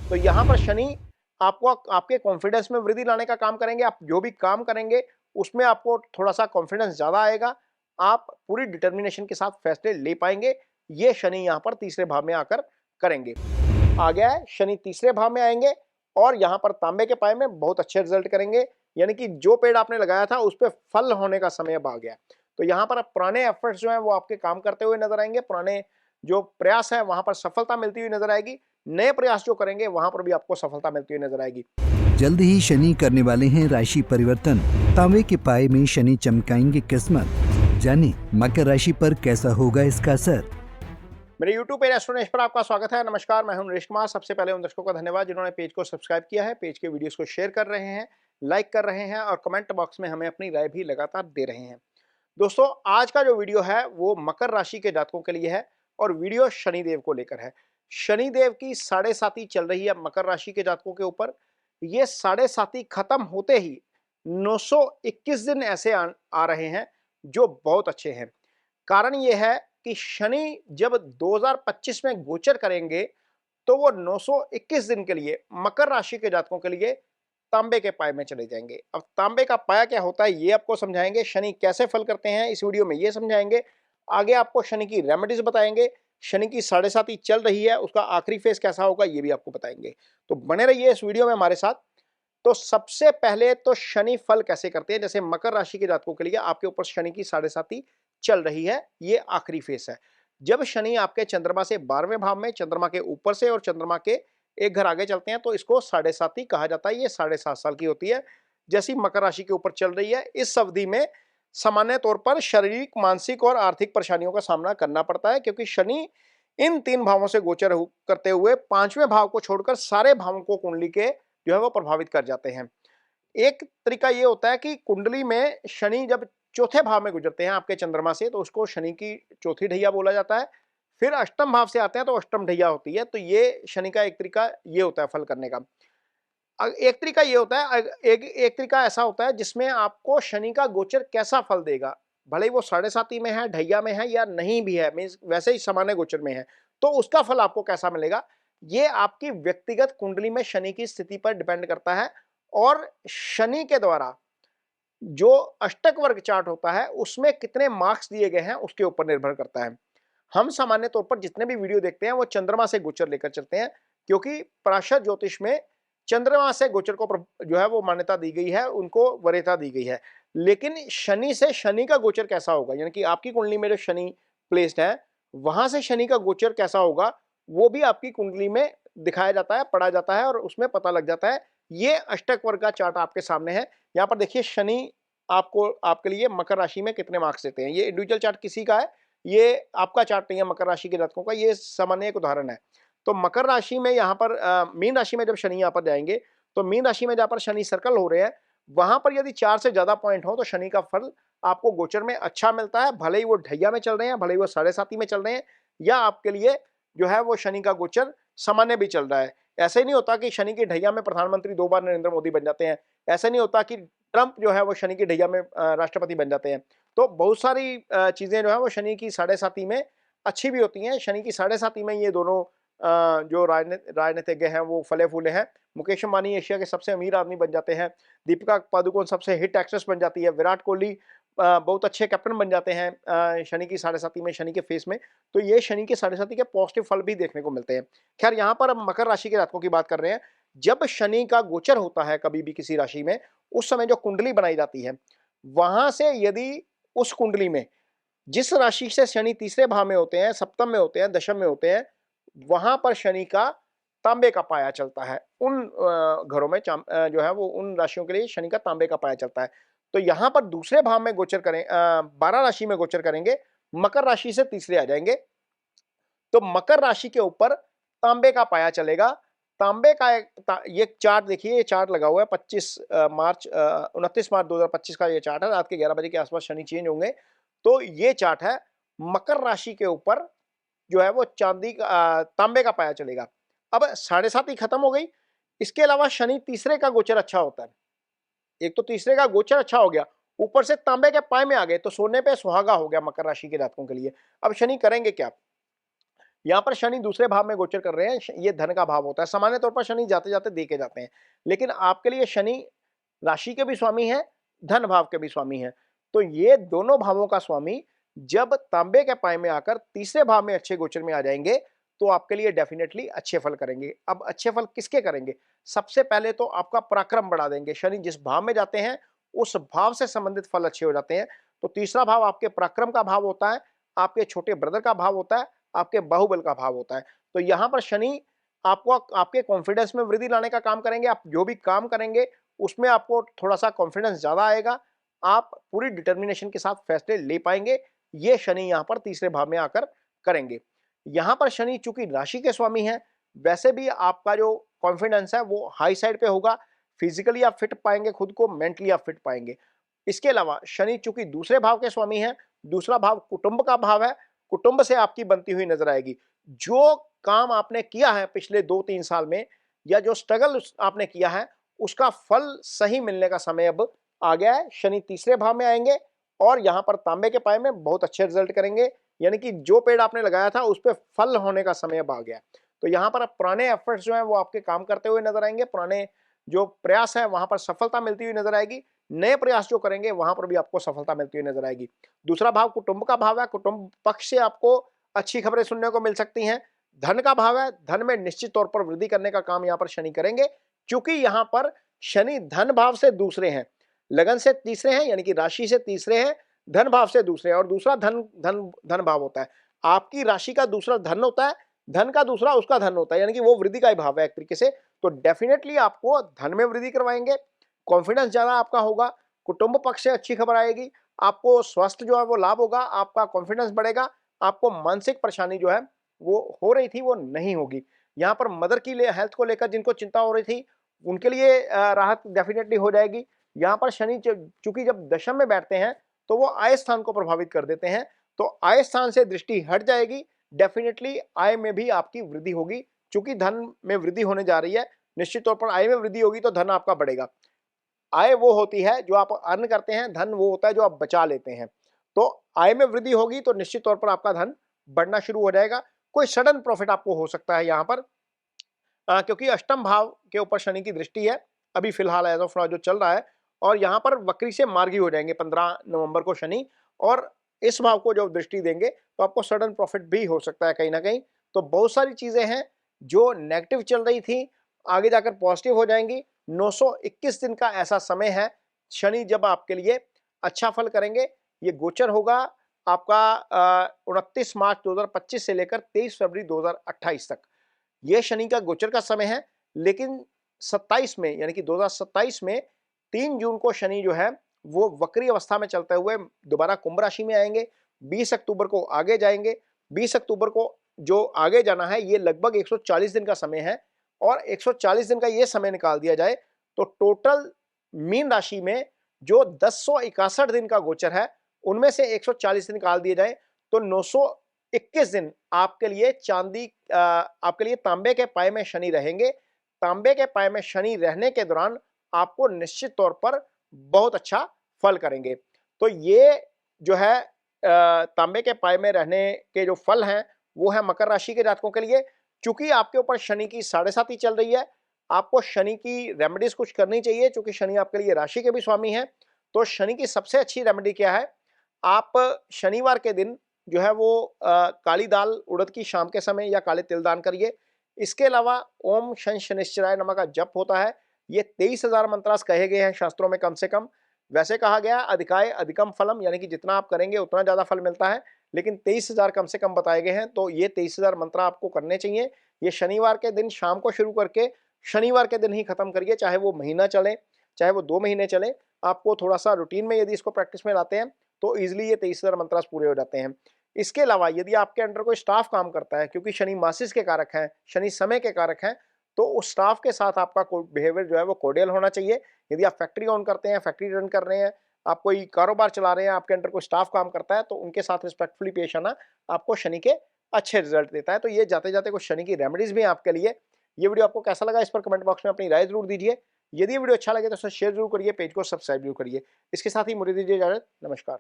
तो यहाँ पर शनि आपको आपके कॉन्फिडेंस में वृद्धि लाने का काम करेंगे। आप जो भी काम करेंगे उसमें आपको थोड़ा-सा कॉन्फिडेंस ज़्यादा आएगा। आप पूरी डिटर्मिनेशन के साथ फैसले ले पाएँगे। ये शनि यहाँ पर तीसरे भाव में आकर करेंगे। आ गया है, शनि तीसरे भाव में आएँगे और यहाँ पर तांबे के पाए में बहुत अच्छे रिजल्ट करेंगे। यानी कि जो पेड़ आपने लगाया था उस पे फल होने का समय अब आ गया। तो यहाँ पर अब पुराने एफर्ट्स जो हैं वो आपके काम करते हुए नज़र आएँगे। पुराने जो प्रयास हैं वहाँ पर सफलता मिलती हुई नज़र आएगी। नए प्रयास जो करेंगे वहाँ पर भी आपको सफलता मिलती हुई नज़र आएगी। जल्द ही शनि करने वाले हैं राशि परिवर्तन। तांबे के पाए में शनि चमकाएंगे किस्मत। जाने मकर राशि पर कैसा होगा इसका असर। मेरे YouTube पेज एस्ट्रोनॉट पर आपका स्वागत है। नमस्कार, मैं हूं नरेश कुमार। सबसे पहले उन दर्शकों का धन्यवाद जिन्होंने पेज को सब्सक्राइब किया है, पेज के वीडियोस को शेयर कर रहे हैं, लाइक कर रहे हैं और कमेंट बॉक्स में हमें अपनी राय भी लगातार दे रहे हैं। दोस्तों, आज का जो वीडियो है वो मकर राशि के जातकों के लिए है और वीडियो शनिदेव को लेकर है। शनिदेव की साढ़े साती चल रही है मकर राशि के जातकों के ऊपर। ये साढ़े साती खत्म होते ही 921 दिन ऐसे आ रहे हैं जो बहुत अच्छे हैं। कारण ये है कि शनि जब 2025 में गोचर करेंगे तो वो 921 दिन के लिए मकर राशि के जातकों के लिए तांबे के पाए में चले जाएंगे। अब तांबे का पाया क्या होता है ये आपको समझाएंगे, शनि कैसे फल करते हैं इस वीडियो में ये समझाएंगे। आगे आपको शनि की रेमेडीज बताएंगे, शनि की साढ़े साती चल रही है उसका आखिरी फेज कैसा होगा ये भी आपको बताएंगे। तो बने रहिए इस वीडियो में हमारे साथ। तो सबसे पहले तो शनि फल कैसे करते हैं, जैसे मकर राशि के जातकों के लिए आपके ऊपर शनि की साढ़े साती चल रही है, ये आखिरी फेस है। जब शनि आपके चंद्रमा से 12वें भाव में, चंद्रमा के ऊपर से और चंद्रमा के एक घर आगे चलते हैं तो इसको साढ़े साती कहा जाता है। ये 7.5 साल की होती है। जैसी मकर राशि के ऊपर चल रही है इस अवधि में सामान्य तौर पर शारीरिक, मानसिक और आर्थिक परेशानियों का सामना करना पड़ता है, क्योंकि शनि इन 3 भावों से गोचर करते हुए 5वें भाव को छोड़कर सारे भावों को कुंडली के जो है वो प्रभावित कर जाते हैं। एक तरीका ये होता है कि कुंडली में शनि जब चौथे भाव में गुजरते हैं आपके चंद्रमा से तो उसको शनि की चौथी ढैया बोला जाता है। फिर अष्टम भाव से आते हैं तो अष्टम ढैया होती है। तो ये शनि का एक तरीका ये होता है फल करने का। एक तरीका ये होता है, एक तरीका ऐसा होता है जिसमें आपको शनि का गोचर कैसा फल देगा, भले ही वो साढ़े साती में है, ढैया में है या नहीं भी है, मीन्स वैसे ही सामान्य गोचर में है, तो उसका फल आपको कैसा मिलेगा ये आपकी व्यक्तिगत कुंडली में शनि की स्थिति पर डिपेंड करता है। और शनि के द्वारा जो अष्टक वर्ग चार्ट होता है उसमें कितने मार्क्स दिए गए हैं उसके ऊपर निर्भर करता है। हम सामान्य तौर पर जितने भी वीडियो देखते हैं वो चंद्रमा से गोचर लेकर चलते हैं, क्योंकि पराशर ज्योतिष में चंद्रमा से गोचर को जो है वो मान्यता दी गई है, उनको वरीयता दी गई है। लेकिन शनि से शनि का गोचर कैसा होगा, यानी कि आपकी कुंडली में जो शनि प्लेस्ड है वहां से शनि का गोचर कैसा होगा वो भी आपकी कुंडली में दिखाया जाता है, पढ़ा जाता है और उसमें पता लग जाता है। ये अष्टक वर्ग का चार्ट आपके सामने है। यहाँ पर देखिए शनि आपको आपके लिए मकर राशि में कितने मार्क्स देते हैं। ये इंडिविजुअल चार्ट किसी का है, ये आपका चार्ट नहीं है मकर राशि के जातकों का, ये सामान्य एक उदाहरण है। तो मकर राशि में यहाँ पर मीन राशि में जब शनि यहाँ पर जाएंगे तो मीन राशि में जहाँ पर शनि सर्कल हो रहे हैं वहां पर यदि 4 से ज्यादा पॉइंट हो तो शनि का फल आपको गोचर में अच्छा मिलता है, भले ही वो ढैया में चल रहे हैं, भले ही वो साढ़े साती में चल रहे हैं, या आपके लिए जो है वो शनि का गोचर सामान्य भी चल रहा है। ऐसे नहीं होता कि शनि की ढैया में प्रधानमंत्री 2 बार नरेंद्र मोदी बन जाते हैं, ऐसा नहीं होता कि ट्रंप जो है वो शनि की ढैया में राष्ट्रपति बन जाते हैं। तो बहुत सारी चीजें जो है वो शनि की साढ़े साती में अच्छी भी होती हैं। शनि की साढ़े साती में ये दोनों जो राजनीतिज्ञ हैं वो फले फूले हैं। मुकेश अंबानी एशिया के सबसे अमीर आदमी बन जाते हैं, दीपिका पादुकोण सबसे हिट एक्ट्रेस बन जाती है, विराट कोहली बहुत अच्छे कैप्टन बन जाते हैं शनि की साढ़े साती में, शनि के फेस में। तो ये शनि के साढ़े साती के पॉजिटिव फल भी देखने को मिलते हैं। खैर यहाँ पर हम मकर राशि के जातकों की बात कर रहे हैं। जब शनि का गोचर होता है कभी भी किसी राशि में, उस समय जो कुंडली बनाई जाती है वहां से यदि उस कुंडली में जिस राशि से शनि तीसरे भाव में होते हैं, सप्तम में होते हैं, दशम में होते हैं, वहां पर शनि का तांबे का पाया चलता है। उन घरों में जो है वो उन राशियों के लिए शनि का तांबे का पाया चलता है। तो यहां पर दूसरे भाव में गोचर करें, 12 राशि में गोचर करेंगे, मकर राशि से तीसरे आ जाएंगे तो मकर राशि के ऊपर तांबे का पाया चलेगा। तांबे का ये चार्ट देखिए, ये चार्ट लगा हुआ है 29 मार्च 2025 का ये चार्ट है। रात के 11 बजे के आसपास शनि चेंज होंगे। तो ये चार्ट है, मकर राशि के ऊपर जो है वो तांबे का पाया चलेगा। अब साढ़े सात ही खत्म हो गई। इसके अलावा शनि तीसरे का गोचर अच्छा होता है। एक तो तीसरे का गोचर अच्छा हो गया, ऊपर से तांबे के पाए में आ गए तो सोने पे सुहागा हो गया मकर राशि के जातकों के लिए। अब शनि करेंगे क्या, यहाँ पर शनि दूसरे भाव में गोचर कर रहे हैं, ये धन का भाव होता है। सामान्य तौर पर शनि जाते-जाते दे के जाते हैं, लेकिन आपके लिए शनि राशि के भी स्वामी हैं, धन भाव के भी स्वामी हैं। तो ये दोनों भावों का स्वामी जब तांबे के पाए में आकर तीसरे भाव में अच्छे गोचर में आ जाएंगे, तो आपके लिए डेफिनेटली अच्छे फल करेंगे। अब अच्छे फल किसके करेंगे? सबसे पहले तो आपका पराक्रम बढ़ा देंगे। शनि जिस भाव में जाते हैं, उस भाव से संबंधित फल अच्छे हो जाते हैं। तो तीसरा भाव आपके पराक्रम का भाव होता है, आपके छोटे ब्रदर का भाव होता है, आपके बाहुबल का भाव होता है। तो यहाँ पर शनि आपको आपके कॉन्फिडेंस में वृद्धि लाने का काम करेंगे। आप जो भी काम करेंगे, उसमें आपको थोड़ा-सा कॉन्फिडेंस ज़्यादा आएगा। आप पूरी डिटर्मिनेशन के साथ फैसले ले पाएँगे। ये शनि यहाँ पर तीसरे भाव में आकर करेंगे। यहाँ पर शनि चूंकि राशि के स्वामी हैं, वैसे भी आपका जो कॉन्फिडेंस है वो हाई साइड पे होगा। फिजिकली आप फिट पाएंगे खुद को, मेंटली आप फिट पाएंगे। इसके अलावा शनि चूंकि दूसरे भाव के स्वामी हैं, दूसरा भाव कुटुंब का भाव है, कुटुंब से आपकी बनती हुई नजर आएगी। जो काम आपने किया है पिछले 2-3 साल में, या जो स्ट्रगल आपने किया है, उसका फल सही मिलने का समय अब आ गया है। शनि तीसरे भाव में आएंगे और यहाँ पर तांबे के पाए में बहुत अच्छे रिजल्ट करेंगे। यानी कि जो पेड़ आपने लगाया था उस पे फल होने का समय अब आ गया है। तो यहाँ पर पुराने एफर्ट्स जो हैं वो आपके काम करते हुए नजर आएंगे। पुराने जो प्रयास है वहां पर सफलता मिलती हुई नजर आएगी। नए प्रयास जो करेंगे वहां पर भी आपको सफलता मिलती हुई नजर आएगी। दूसरा भाव कुटुंब का भाव है। कुटुंब पक्ष से आपको अच्छी खबरें सुनने को मिल सकती हैं। धन का भाव है। धन में निश्चित तौर पर वृद्धि करने का काम यहाँ पर शनि करेंगे, क्योंकि यहाँ पर शनि धन भाव से दूसरे हैं, लगन से तीसरे हैं, यानी कि राशि से तीसरे हैं, धन भाव से दूसरे हैं। और दूसरा धन धन धन भाव होता है। आपकी राशि का दूसरा धन होता है, धन का दूसरा उसका धन होता है, यानी कि वो वृद्धि का ही भाव है एक तरीके से। तो डेफिनेटली आपको धन में वृद्धि करवाएंगे, कॉन्फिडेंस ज्यादा आपका होगा, कुटुंब पक्ष से अच्छी खबर आएगी, आपको स्वास्थ्य जो है वो लाभ होगा, आपका कॉन्फिडेंस बढ़ेगा, आपको मानसिक परेशानी जो है वो हो रही थी वो नहीं होगी। यहाँ पर मदर की हेल्थ को लेकर जिनको चिंता हो रही थी, उनके लिए राहत डेफिनेटली हो जाएगी। यहाँ पर शनि चूंकि जब दशम में बैठते हैं तो वो आय स्थान को प्रभावित कर देते हैं, तो आय स्थान से दृष्टि हट जाएगी। डेफिनेटली आय में भी आपकी वृद्धि होगी, चूंकि धन में वृद्धि होने जा रही है। निश्चित तौर पर आय में वृद्धि होगी तो धन आपका बढ़ेगा। आय वो होती है जो आप अर्न करते हैं, धन वो होता है जो आप बचा लेते हैं। तो आय में वृद्धि होगी तो निश्चित तौर पर आपका धन बढ़ना शुरू हो जाएगा। कोई सडन प्रॉफिट आपको हो सकता है यहाँ पर, क्योंकि अष्टम भाव के ऊपर शनि की दृष्टि है अभी फिलहाल एज ऑफ नाउ जो चल रहा है, और यहाँ पर वक्री से मार्गी हो जाएंगे 15 नवंबर को शनि, और इस भाव को जब दृष्टि देंगे तो आपको सडन प्रॉफिट भी हो सकता है कहीं ना कहीं। तो बहुत सारी चीजें हैं जो नेगेटिव चल रही थी, आगे जाकर पॉजिटिव हो जाएंगी। 921 दिन का ऐसा समय है शनि जब आपके लिए अच्छा फल करेंगे। ये गोचर होगा आपका 29 मार्च 2025 से लेकर 23 फरवरी 2028 तक। ये शनि का गोचर का समय है, लेकिन 27 में यानी कि 2027 में 3 जून को शनि जो है वो वक्री अवस्था में चलते हुए दोबारा कुंभ राशि में आएंगे। 20 अक्टूबर को आगे जाएंगे। 20 अक्टूबर को जो आगे जाना है ये लगभग 140 दिन का समय है, और 140 दिन का ये समय निकाल दिया जाए तो टोटल मीन राशि में जो 1061 दिन का गोचर है उनमें से 140 दिन निकाल दिए जाए तो 921 दिन आपके लिए आपके लिए तांबे के पाए में शनि रहेंगे। तांबे के पाए में शनि रहने के दौरान आपको निश्चित तौर पर बहुत अच्छा फल करेंगे। तो ये जो है तांबे के पाए में रहने के जो फल हैं वो है मकर राशि के जातकों के लिए। चूंकि आपके ऊपर शनि की 7.5 चल रही है, आपको शनि की रेमेडीज कुछ करनी चाहिए, क्योंकि शनि आपके लिए राशि के भी स्वामी हैं। तो शनि की सबसे अच्छी रेमेडी क्या है? आप शनिवार के दिन जो है वो काली दाल उड़द की शाम के समय या काले तिल दान करिए। इसके अलावा ओम शं शनिश्चराय नमः का जप होता है। ये 23,000 मंत्रास कहे गए हैं शास्त्रों में कम से कम। वैसे कहा गया अधिकाय अधिकम फलम, यानी कि जितना आप करेंगे उतना ज्यादा फल मिलता है, लेकिन 23,000 कम से कम बताए गए हैं। तो ये 23,000 मंत्र आपको करने चाहिए। ये शनिवार के दिन शाम को शुरू करके शनिवार के दिन ही खत्म करिए, चाहे वो महीना चले चाहे वो 2 महीने चले। आपको थोड़ा सा रूटीन में यदि इसको प्रैक्टिस में लाते हैं तो इजिली ये 23,000 मंत्रास पूरे हो जाते हैं। इसके अलावा यदि आपके अंडर कोई स्टाफ काम करता है, क्योंकि शनि मासिस के कारक हैं, शनि समय के कारक हैं, तो उस स्टाफ के साथ आपका बिहेवियर जो है वो कोडियल होना चाहिए। यदि आप फैक्ट्री ऑन करते हैं, फैक्ट्री रन कर रहे हैं, आप कोई कारोबार चला रहे हैं, आपके अंडर कोई स्टाफ काम करता है, तो उनके साथ रिस्पेक्टफुली पेश आना आपको शनि के अच्छे रिजल्ट देता है। तो ये जाते जाते कुछ शनि की रेमेडीज भी हैं आपके लिए। ये वीडियो आपको कैसा लगा इस पर कमेंट बॉक्स में अपनी राय जरूर दीजिए। यदि वीडियो अच्छा लगे तो उसे शेयर जरूर करिए, पेज को सब्सक्राइब जरूर करिए। इसके साथ ही मुझे दीजिए इजाजत। नमस्कार।